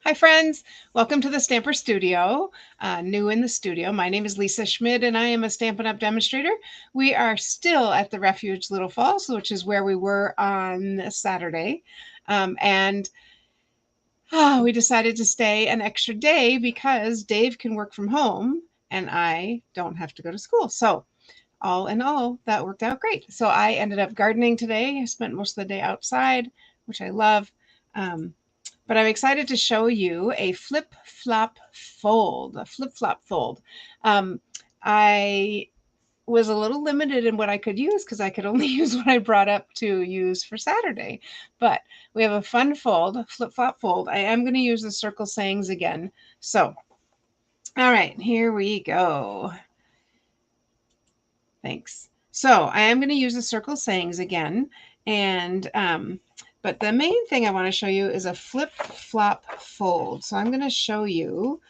Hi, friends. Welcome to the Stamper Studio. New in the studio. My name is Lisa Schmidt, and I am a Stampin' Up! Demonstrator. We are still at the Refuge Little Falls, which is where we were on Saturday. And we decided to stay an extra day because Dave can work from home and I don't have to go to school. So, all in all, that worked out great. So, I ended up gardening today. I spent most of the day outside, which I love. Um, but I'm excited to show you a flip-flop fold, a flip-flop fold. Um, I was a little limited in what I could use because I could only use what I brought up to use for Saturday. But we have a fun fold, flip-flop fold. I am going to use the circle sayings again. So, all right, here we go. Thanks. So I am going to use the circle sayings again. And but the main thing I want to show you is a flip-flop fold. So I'm going to show you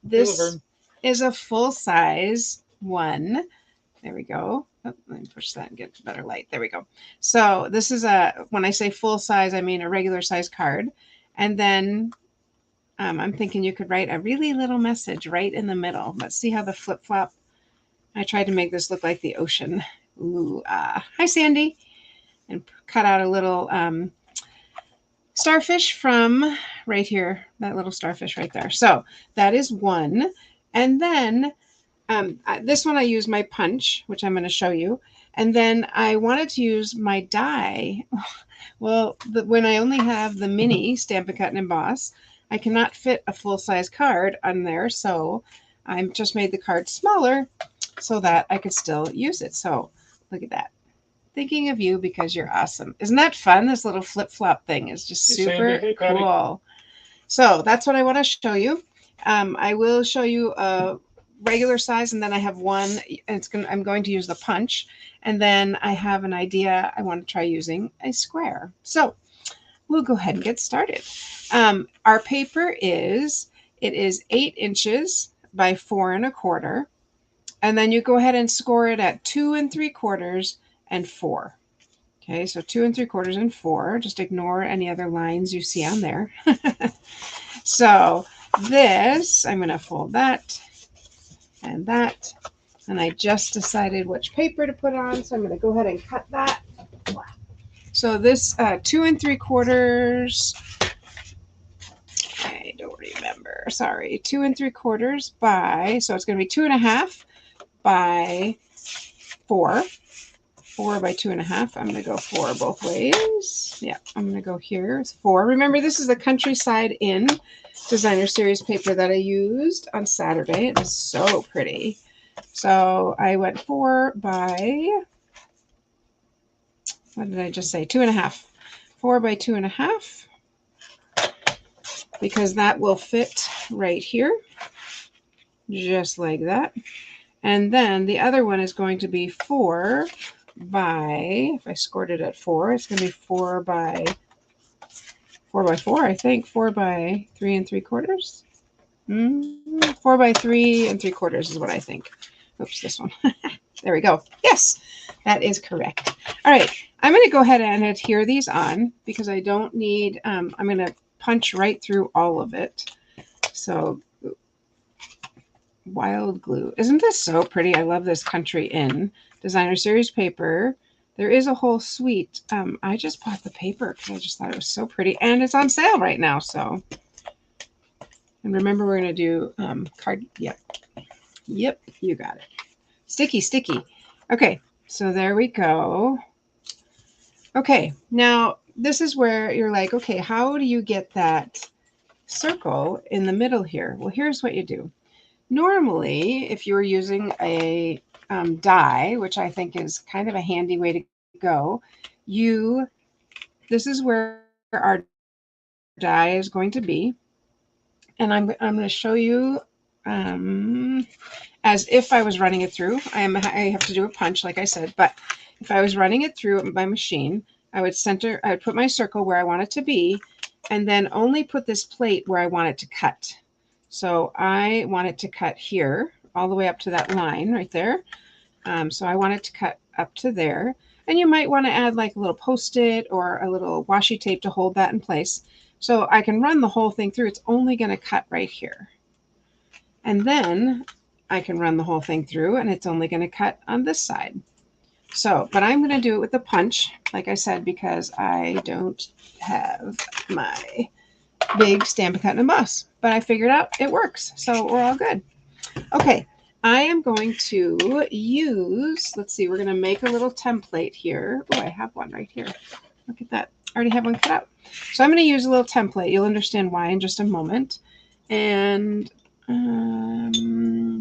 this is a full-size one. There we go. Oh, let me push that and get better light. There we go. So this is when I say full size, I mean a regular size card. And then I'm thinking you could write a really little message right in the middle. Let's see how the flip-flop, I tried to make this look like the ocean. Ooh, hi, Sandy. And cut out a little starfish from right here, that little starfish right there. So that is one. And then this one I use my punch, which I'm going to show you. And then I wanted to use my die. Well, when I only have the mini Stampin' Cut and Emboss, I cannot fit a full-size card on there. So I just made the card smaller so that I could still use it. So look at that. Thinking of you because you're awesome. Isn't that fun? This little flip-flop thing is just super cool. So that's what I want to show you. I will show you a regular size, and then I have one. I'm going to use the punch, and then I have an idea. I want to try using a square. So we'll go ahead and get started. Our paper is 8 inches by 4 1/4, and then you go ahead and score it at 2 3/4 and 4. Okay, so 2 3/4 and 4. Just ignore any other lines you see on there. So this, I'm going to fold that and that. And I just decided which paper to put on, so I'm going to go ahead and cut that. So this 2 3/4, I don't remember, sorry, 2 3/4 by, so it's going to be 2 1/2 by 4. 4 by 2 1/2. I'm going to go 4 both ways. Yeah, I'm going to go here. It's 4. Remember, this is the Countryside Inn Designer Series paper that I used on Saturday. It was so pretty. So I went 4 by, what did I just say? 2 1/2. 4 by 2 1/2, because that will fit right here, just like that. And then the other one is going to be 4 by, if I scored it at 4, it's going to be 4 by 4, I think. 4 by 3 3/4. 4 by 3 3/4 is what I think. Oops, this one. There we go. Yes, that is correct. All right, I'm going to go ahead and adhere these on because I don't need, I'm going to punch right through all of it. So wild glue. Isn't this so pretty? I love this Country Inn Designer Series paper. There is a whole suite. I just bought the paper because I just thought it was so pretty, and it's on sale right now. So, and remember, we're going to do card. Yep, you got it. Sticky. Okay, so there we go. Okay, now this is where you're like, okay, how do you get that circle in the middle here? Well, here's what you do. Normally, if you were using a die, which I think is kind of a handy way to go, this is where our die is going to be. And I'm going to show you as if I was running it through. I have to do a punch, like I said, but if I was running it through my machine, I would put my circle where I want it to be, and then only put this plate where I want it to cut. So I want it to cut here, all the way up to that line right there. So I want it to cut up to there. And you might want to add like a little Post-it or a little washi tape to hold that in place. So I can run the whole thing through. It's only going to cut right here. And then I can run the whole thing through and it's only going to cut on this side. So, but I'm going to do it with a punch, like I said, because I don't have my big Stamp and Cut and Emboss. But I figured out it works. So we're all good. Okay, I am going to use, let's see, we're going to make a little template here. Oh, I have one right here. Look at that. I already have one cut out. So I'm going to use a little template. You'll understand why in just a moment. And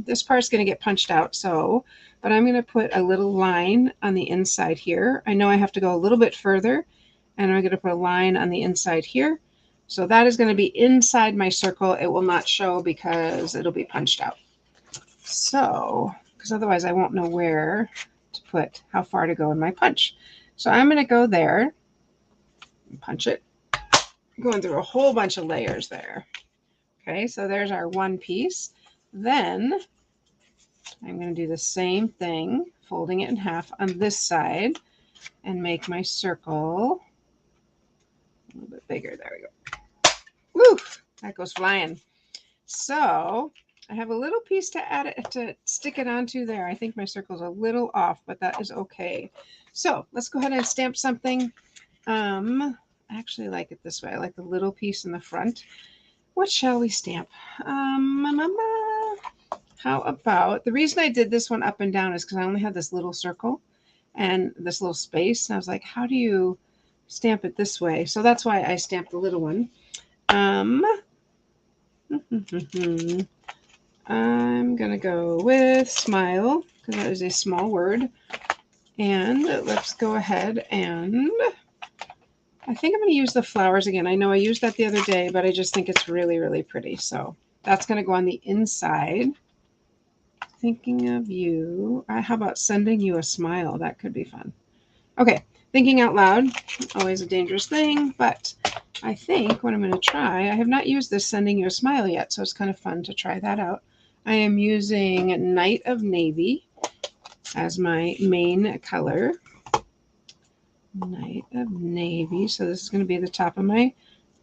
this part's going to get punched out. So, but I'm going to put a little line on the inside here. I know I have to go a little bit further, and I'm going to put a line on the inside here. So that is going to be inside my circle. It will not show because it'll be punched out. So, because otherwise I won't know where to put, how far to go in my punch. So I'm going to go there and punch it. I'm going through a whole bunch of layers there. Okay, so there's our one piece. Then I'm going to do the same thing, folding it in half on this side and make my circle a little bit bigger. There we go. Woo! That goes flying. So I have a little piece to add it, to stick it onto there. I think my circle's a little off, but that is okay. So let's go ahead and stamp something. I actually like it this way. I like the little piece in the front. What shall we stamp? How about, the reason I did this one up and down is because I only had this little circle and this little space. And I was like, how do you stamp it this way? So that's why I stamped the little one. I'm going to go with smile because that is a small word. And let's go ahead and I think I'm going to use the flowers again. I know I used that the other day, but I just think it's really, really pretty. So that's going to go on the inside. Thinking of you. How about sending you a smile? That could be fun. Okay, thinking out loud, always a dangerous thing, but I think what I'm going to try, I have not used this sending you a smile yet, so it's kind of fun to try that out. I am using Night of Navy as my main color. Night of Navy. So this is going to be the top of my,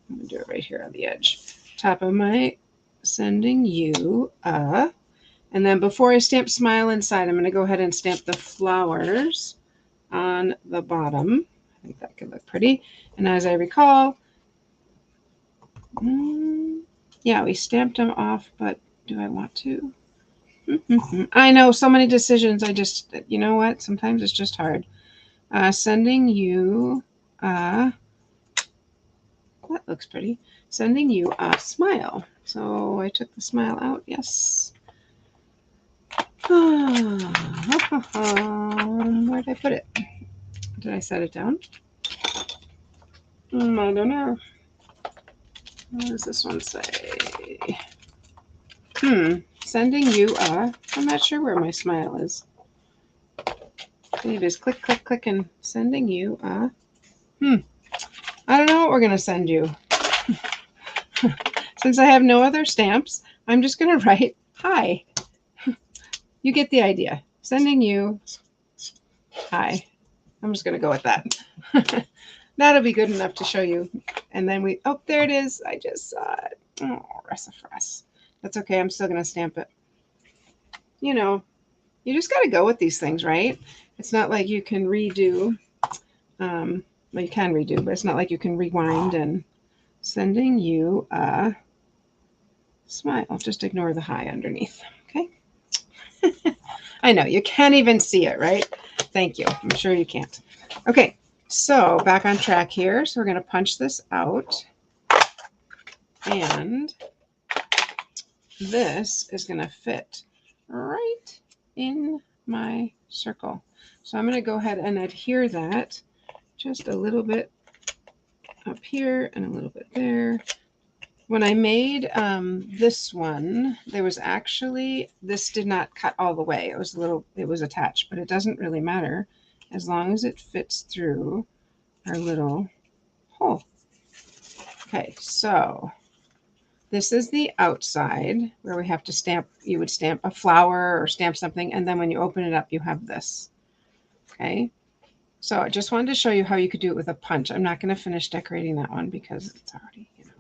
I'm going to do it right here on the edge. Top of my sending you a. And then before I stamp smile inside, I'm going to go ahead and stamp the flowers on the bottom. I think that could look pretty. And as I recall, yeah, we stamped them off, but do I want to? I know, so many decisions. I just, you know what? Sometimes it's just hard. Sending you, that looks pretty. Sending you a smile. So I took the smile out. Yes. Where did I put it? Did I set it down? I don't know. What does this one say? Sending you a. I'm not sure where my smile is. Maybe it's click, click, click, and sending you a. I don't know what we're going to send you. Since I have no other stamps, I'm just going to write hi. You get the idea. Sending you hi. I'm just going to go with that. That'll be good enough to show you. And then we, oh, there it is. I just saw it. Oh, Ressifress. That's okay. I'm still going to stamp it. You know, you just got to go with these things, right? It's not like you can redo. Well, you can redo, but it's not like you can rewind. And sending you a smile. Just ignore the hi underneath. Okay. I know you can't even see it, right? Thank you. I'm sure you can't. Okay. So back on track here. So we're going to punch this out. And this is going to fit right in my circle. So I'm going to go ahead and adhere that just a little bit up here and a little bit there. When I made this one, there was actually, this did not cut all the way. It was a little, it was attached, but it doesn't really matter as long as it fits through our little hole. Okay, so this is the outside where we have to stamp, you would stamp a flower or stamp something, and then when you open it up, you have this. Okay, so I just wanted to show you how you could do it with a punch. I'm not going to finish decorating that one because it's already, you know.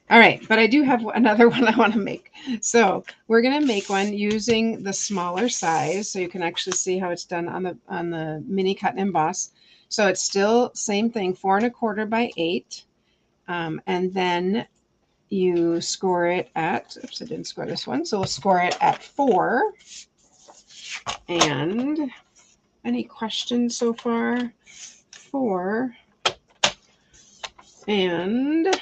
All right, but I do have another one I want to make. So we're going to make one using the smaller size, so you can actually see how it's done on the mini cut and emboss. So it's still same thing, 4 1/4 by 8, and then you score it at. Oops, I didn't score this one, so we'll score it at 4. And any questions so far? 4 and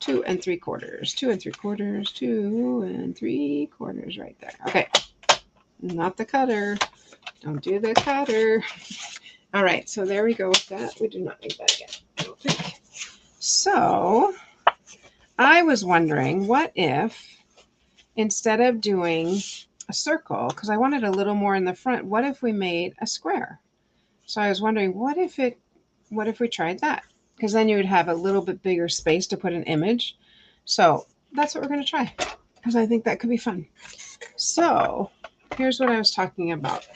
2 3/4, 2 3/4, 2 3/4 right there. Okay, not the cutter. Don't do the cutter. All right, so there we go with that. We do not need that again, I don't think. So I was wondering, what if instead of doing a circle, because I wanted a little more in the front, what if we made a square? So I was wondering, what if we tried that? Because then you would have a little bit bigger space to put an image. So that's what we're going to try, because I think that could be fun. So here's what I was talking about.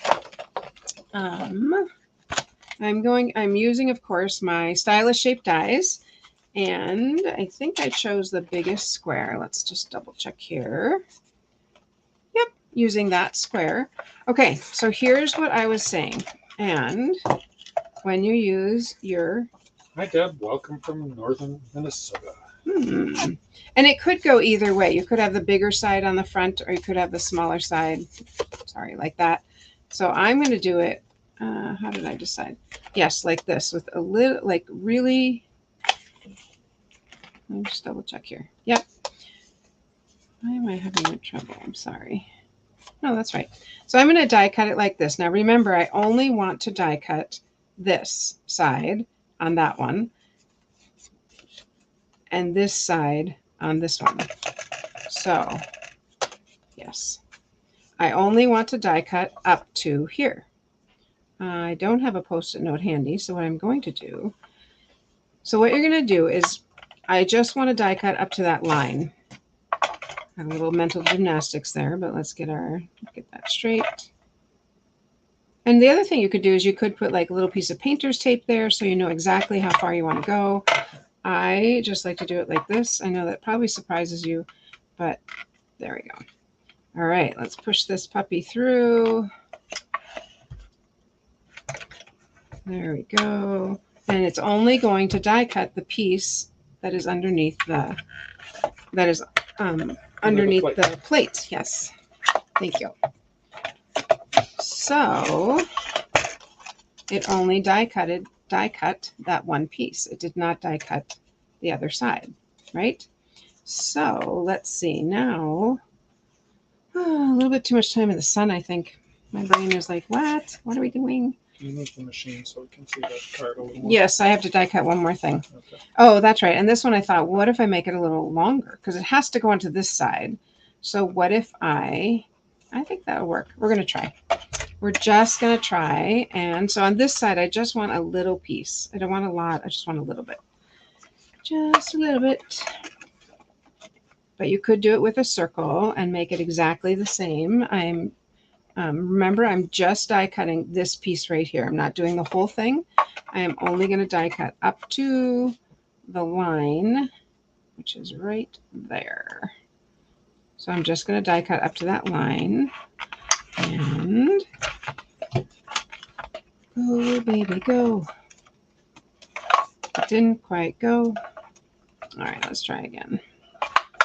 I'm using, of course, my Stylish Shape dies, and I think I chose the biggest square. Let's just double check here. Yep, using that square. Okay, so here's what I was saying. And when you use your... Hi, Deb. Welcome from northern Minnesota. And it could go either way. You could have the bigger side on the front, or you could have the smaller side. Sorry, like that. So I'm going to do it. How did I decide? Yes, like this, with a little, like really. Let me just double check here. Yep. Why am I having trouble? I'm sorry. No, that's right. So I'm going to die cut it like this. Now remember, I only want to die cut this side on that one, and this side on this one. So yes, I only want to die cut up to here. I don't have a Post-it note handy, so what I'm going to do, so what you're going to do is, I just want to die cut up to that line. A little mental gymnastics there, but let's get that straight. And the other thing you could do is you could put like a little piece of painter's tape there, so you know exactly how far you want to go. I just like to do it like this. I know that probably surprises you, but there we go. All right, let's push this puppy through. There we go. And it's only going to die cut the piece that is underneath the, underneath the plate. Yes, thank you. So it only die cut that one piece. It did not die cut the other side, right? So let's see now. A little bit too much time in the sun, I think. My brain is like, what? What are we doing? You move the machine so we can see that card a little more. Yes, I have to die cut one more thing. Okay. Oh, that's right. And this one I thought, what if I make it a little longer? Because it has to go onto this side. So what if I think that'll work. We're going to try. We're just going to try. And so on this side, I just want a little piece. I don't want a lot. I just want a little bit. Just a little bit. But you could do it with a circle and make it exactly the same. Remember, I'm just die cutting this piece right here. I'm not doing the whole thing. I am only going to die cut up to the line, which is right there. So I'm just going to die cut up to that line. And go, baby, go. It didn't quite go. All right, let's try again.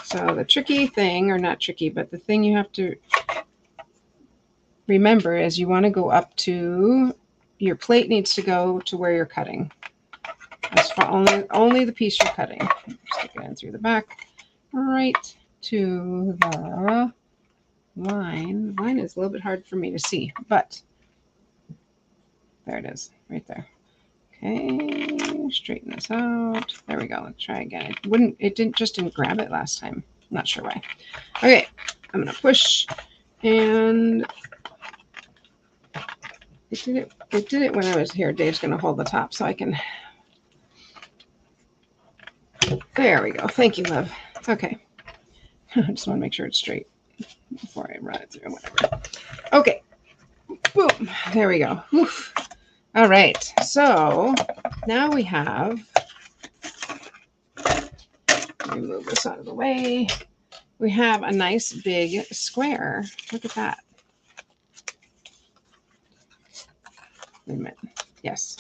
So the tricky thing, or not tricky, but the thing you have to remember is you want to go up to, your plate needs to go to where you're cutting. That's for only the piece you're cutting. Stick it in through the back, right to the line. The line is a little bit hard for me to see, but there it is, right there. Okay, straighten this out. There we go. Let's try again. It didn't grab it last time. I'm not sure why. Okay, I'm gonna push, and it did it when I was here. Dave's gonna hold the top so I can. There we go. Thank you, love. Okay. I just want to make sure it's straight before I run it through, whatever. Okay. Boom. There we go. Oof. All right. So now we have Let me move this out of the way. We have a nice big square. Look at that. Wait a minute. Yes.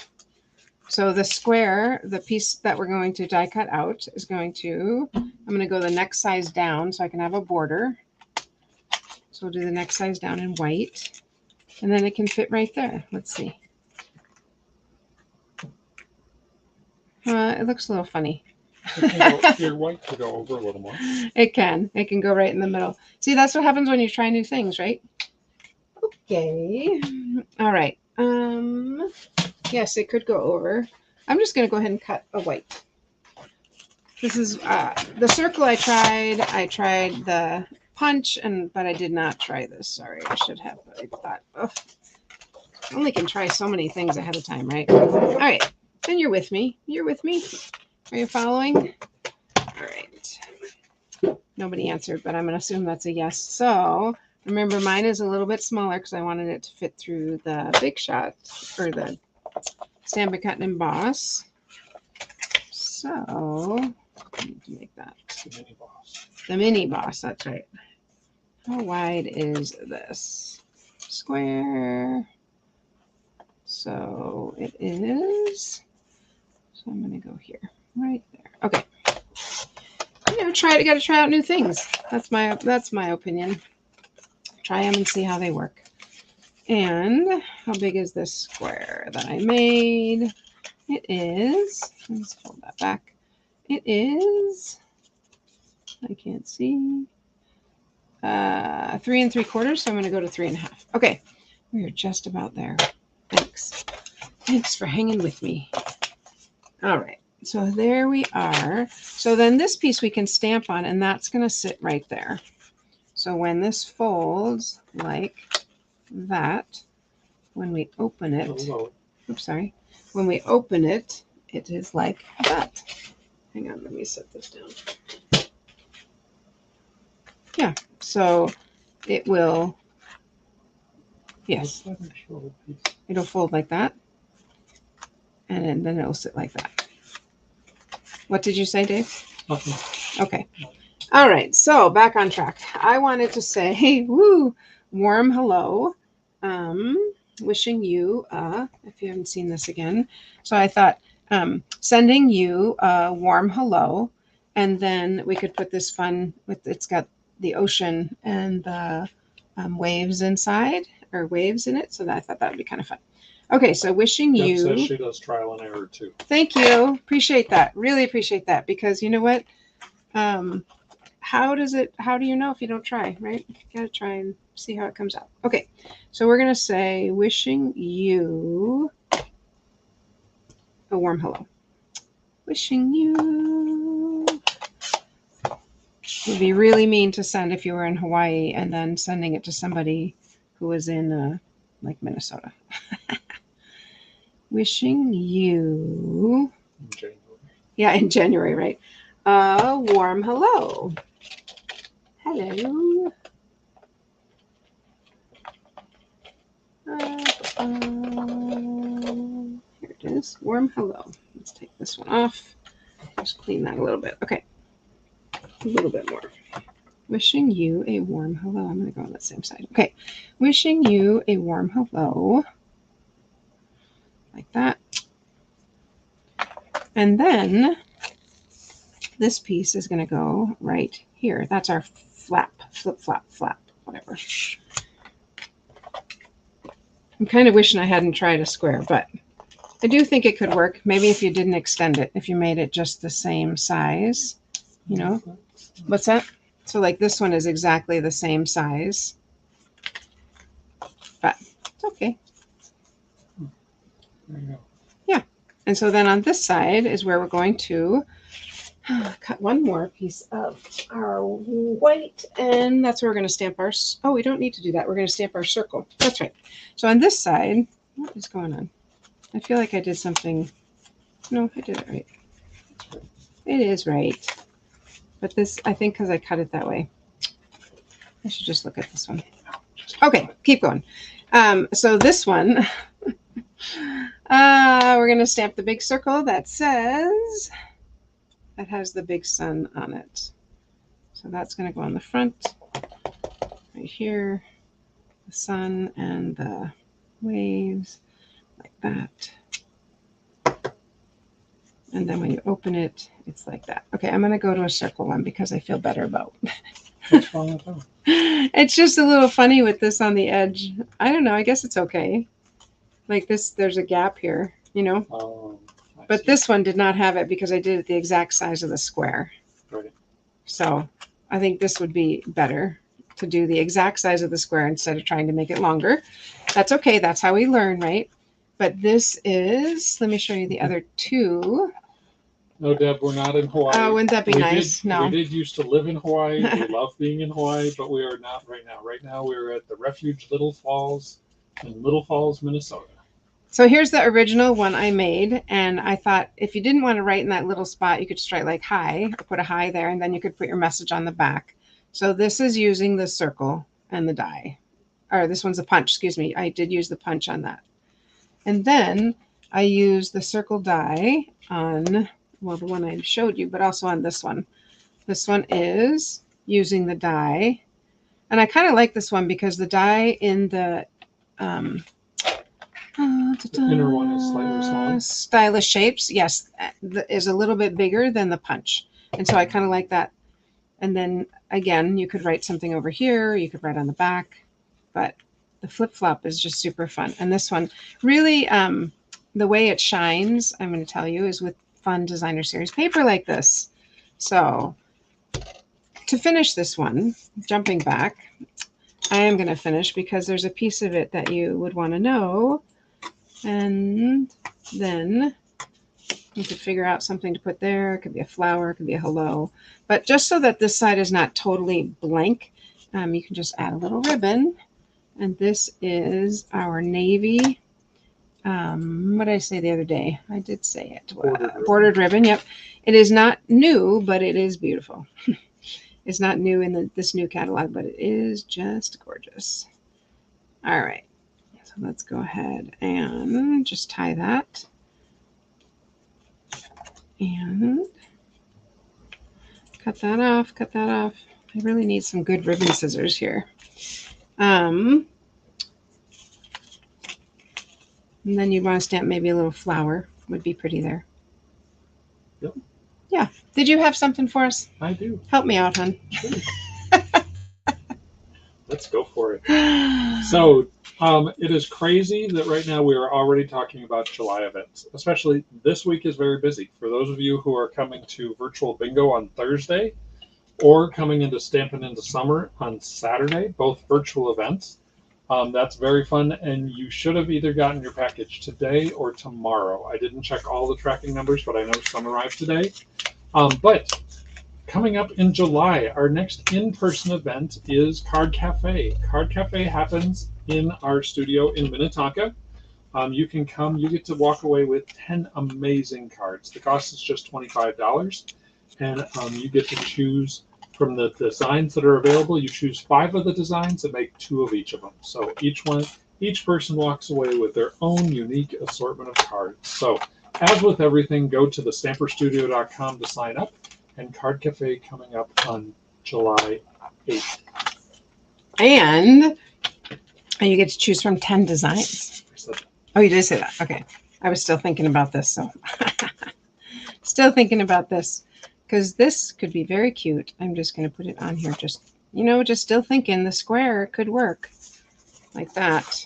So the square, the piece that we're going to die cut out is going to, I'm going to go the next size down so I can have a border. So we'll do the next size down in white. And then it can fit right there. Let's see. It looks a little funny. Your white could go over a little more. It can. It can go right in the middle. See, that's what happens when you try new things, right? Okay. All right. Yes, it could go over. I'm just going to go ahead and cut a white. This is the circle I tried. I tried the punch, but I did not try this. Sorry, I should have. I thought, oh, I only can try so many things ahead of time, right? All right. Then you're with me. You're with me. Are you following? All right. Nobody answered, but I'm going to assume that's a yes. So remember, mine is a little bit smaller because I wanted it to fit through the Big Shot or the Stamp and Cut and Emboss. So I need to make that The mini boss. the mini boss. That's right. How wide is this square? So it is. So I'm going to go here, right there. Okay. You know, got to try out new things. That's my opinion. Try them and see how they work. And how big is this square that I made? It is, let's fold that back. It is, I can't see, 3 3/4. So I'm going to go to 3.5. Okay, we are just about there. Thanks. Thanks for hanging with me. All right. So there we are. So then this piece we can stamp on, and that's going to sit right there. So when this folds like that, when we open it, oops, sorry. When we open it, it is like that. Hang on, let me set this down. Yeah, so it will, yes, it'll fold like that. And then it'll sit like that. What did you say, Dave? Nothing. Okay. All right. So back on track. I wanted to say, woo, warm hello. Wishing you, if you haven't seen this again. So I thought sending you a warm hello. And then we could put this fun with, it's got the ocean and the waves inside, or waves in it. So that, I thought that would be kind of fun. Okay, so wishing Deb you. says she does trial and error too. Thank you. Appreciate that. Really appreciate that, because you know what? How do you know if you don't try, right? You gotta try and see how it comes out. Okay, so we're gonna say wishing you a warm hello. Wishing you. It would be really mean to send if you were in Hawaii and then sending it to somebody who was in like Minnesota. Wishing you, In January. yeah, in January, right? A warm hello. Hello. Here it is. Warm hello. Let's take this one off. Just clean that a little bit. Okay. A little bit more. Wishing you a warm hello. I'm going to go on that same side. Okay. Wishing you a warm hello. Like that. And then this piece is going to go right here. That's our flap, flip, flap, flap, whatever. I'm kind of wishing I hadn't tried a square, but I do think it could work. Maybe if you didn't extend it, if you made it just the same size, you know. What's that? So like this one is exactly the same size, but it's okay. There you go. Yeah. And so then on this side is where we're going to cut one more piece of our white, and that's where we're going to stamp our, oh, we don't need to do that. We're going to stamp our circle. That's right. So on this side, what is going on? I feel like I did something. No, I did it right. It is right. But this, I think because I cut it that way. I should just look at this one. Okay, keep going. So this one, we're going to stamp the big circle that says that has the big sun on it. So that's going to go on the front, right here, the sun and the waves, like that. And then when you open it, it's like that. Okay, I'm going to go to a circle one because I feel better about What's wrong with that? It's just a little funny with this on the edge. I don't know. I guess it's okay. Like this, there's a gap here, you know. I But see. this one did not have it because I did it the exact size of the square. Right. So I think this would be better to do the exact size of the square instead of trying to make it longer. That's okay. That's how we learn, right? But this is, let me show you the other two. No, Deb, we're not in Hawaii. Oh, wouldn't that be nice? We No. did used to live in Hawaii. We love being in Hawaii, but we are not right now. Right now, we're at the Refuge Little Falls in Little Falls, Minnesota. So here's the original one I made. And I thought if you didn't want to write in that little spot, you could just write like hi, or put a hi there, and then you could put your message on the back. So this is using the circle and the die. Or this one's a punch, excuse me. I did use the punch on that. And then I used the circle die on, well, the one I showed you, but also on this one. This one is using the die. And I kind of like this one because the die in the inner one is slightly smaller. Stylish Shapes, yes, is a little bit bigger than the punch. And so I kind of like that. And then again, you could write something over here. You could write on the back. But the flip-flop is just super fun. And this one really, the way it shines, I'm going to tell you, is with fun designer series paper like this. So to finish this one, jumping back, I am going to finish because there's a piece of it that you would want to know. And then you could figure out something to put there. It could be a flower, it could be a hello. But just so that this side is not totally blank, you can just add a little ribbon. And this is our navy. What did I say the other day? I did say it. Bordered ribbon. Yep. It is not new, but it is beautiful. It's not new in this new catalog, but it is just gorgeous. All right. So let's go ahead and just tie that. And cut that off, cut that off. I really need some good ribbon scissors here. And then you'd want to stamp maybe a little flower. Would be pretty there. Yep. Yeah. Did you have something for us? I do. Help me out, hon. Let's go for it. So it is crazy that right now we are already talking about July events. Especially this week is very busy. For those of you who are coming to Virtual Bingo on Thursday or coming into Stampin' Into Summer on Saturday, both virtual events, that's very fun. And you should have either gotten your package today or tomorrow. I didn't check all the tracking numbers, but I know some arrived today. But coming up in July, our next in-person event is Card Cafe. Card Cafe happens in our studio in Minnetonka. You can come, you get to walk away with 10 amazing cards. The cost is just $25. And you get to choose from the designs that are available. You choose 5 of the designs and make 2 of each of them. So each person walks away with their own unique assortment of cards. So as with everything, go to thestamperstudio.com to sign up. And Card Cafe coming up on July 8th. And you get to choose from 10 designs. Oh, you did say that. Okay. I was still thinking about this. So still thinking about this because this could be very cute. I'm just going to put it on here. Just still thinking the square could work like that.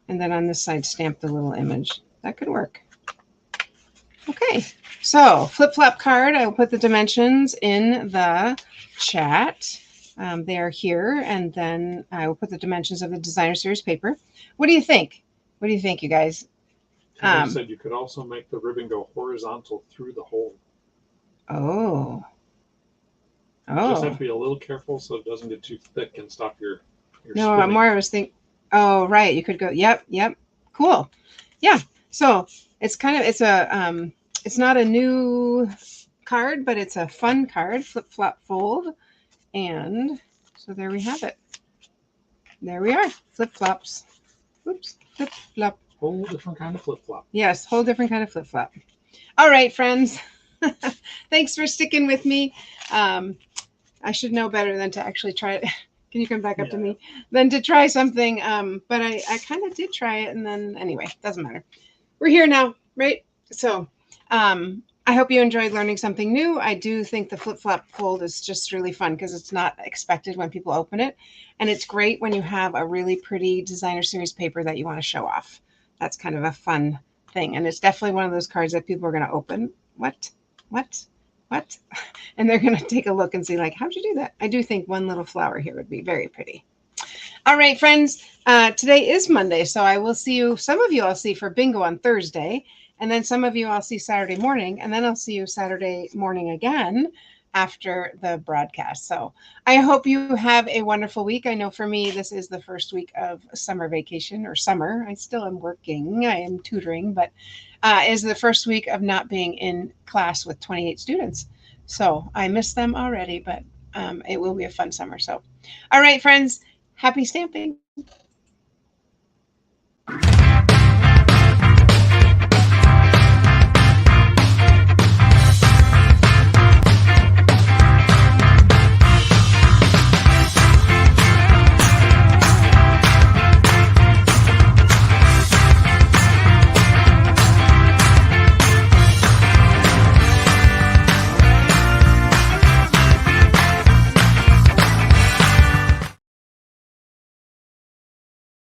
And then on this side, stamp the little image. That could work. Okay, so flip-flop card. I will put the dimensions in the chat. They are here, and then I will put the dimensions of the designer series paper. What do you think? What do you think, you guys? I said you could also make the ribbon go horizontal through the hole. Oh. You just have to be a little careful so it doesn't get too thick and stop your no, spinning. more I was thinking, oh, right. You could go, yep. Cool. Yeah. So it's it's not a new card, but it's a fun card, flip-flop fold. And so there we have it. There we are, flip-flops. Oops, flip-flop. Whole different kind of flip-flop. Yes, whole different kind of flip-flop. All right, friends. Thanks for sticking with me. I should know better than to actually try it. Can you come back up to me? Than to try something. But I kind of did try it, and then anyway, doesn't matter. We're here now, right? So I hope you enjoyed learning something new. I do think the flip-flop fold is just really fun because it's not expected when people open it. And it's great when you have a really pretty designer series paper that you want to show off. That's kind of a fun thing. And it's definitely one of those cards that people are going to open. What? And they're going to take a look and see, like, how'd you do that? I do think one little flower here would be very pretty. All right, friends, today is Monday, so I will see you. Some of you I'll see for bingo on Thursday, and then some of you I'll see Saturday morning, and then I'll see you Saturday morning again after the broadcast. So I hope you have a wonderful week. I know for me, this is the first week of summer vacation or summer. I still am working. I am tutoring, but is the first week of not being in class with 28 students. So I miss them already, but it will be a fun summer. So, all right, friends, happy stamping.